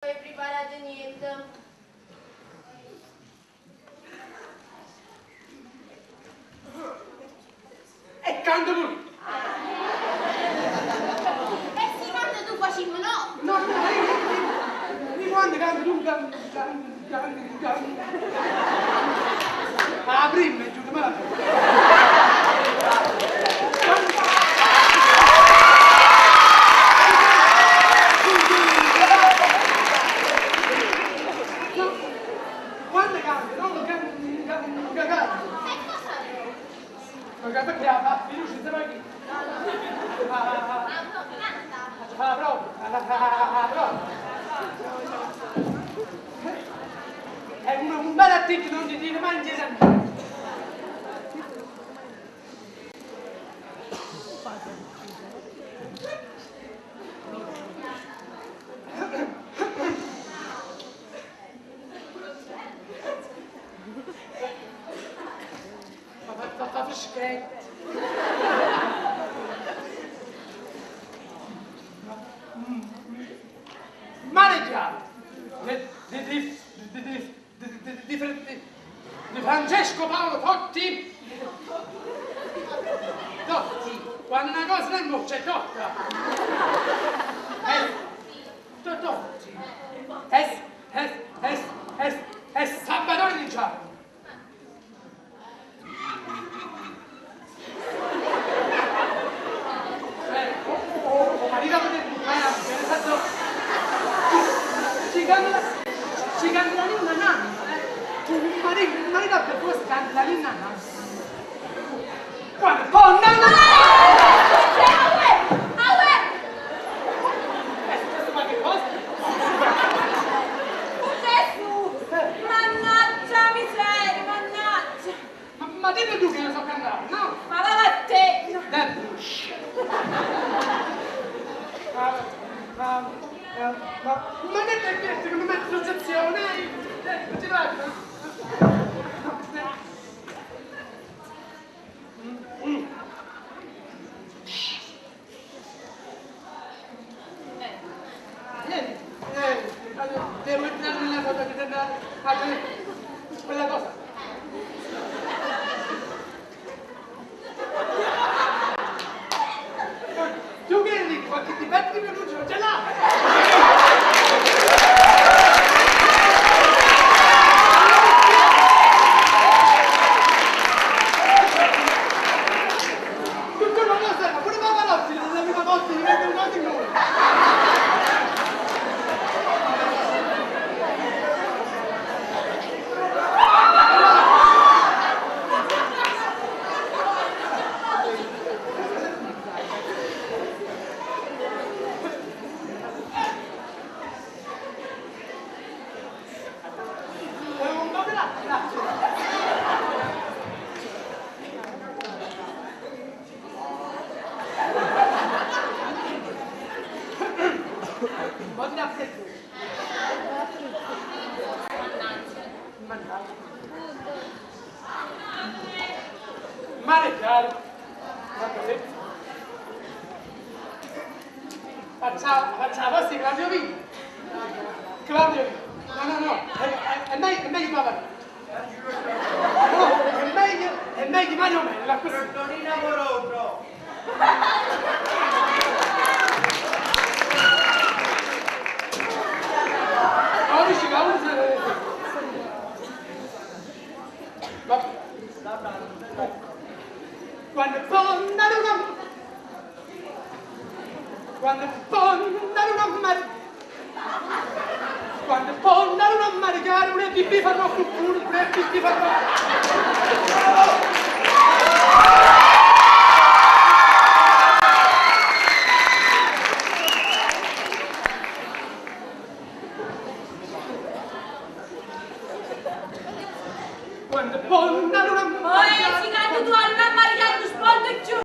hai preparato niente. E canto pure. Sì, quando tu facciamo no? No, di quando canto tu canti. La prima è giù male. Quando canti, non canti. Perché la fiducia si va qui. Fa la prova. È un bel attimo, non ti dire mai in giro. Fa freschetto. Maneggiato di Francesco Paolo Totti. Quando una cosa nel mondo c'è totta. Totti. È Salvatore Di Giorno. Si canta la linna nanna, il marito per forse canta la linna nanna. Quando? Oh, nanna! È successo qualche cosa? Mannaggia miseria, mannaggia! Ma dimmi tu che ne so cantare, no? Ma va a te! Ma non è per questo che mi metto in sezione, ti guarda? Devo entrare nella cosa che sembra quella cosa. Tu che lì, qualche difetto di pronuncia ce l'ha? Tutto non lo serve, pure Pavalotti, non è mica posto di mettere un altro in noi. Un po' di là, grazie. Un po' di là, maneggiare. Faccia la vostra Claudio Vino. Claudio Vino. No. È meglio Pavano. No, è meglio Mario Mella. Antonina Moroso. Dici che usa. Quando fondano una maricare, un pipì fanno cucculo, un pipì fanno... Quando fondano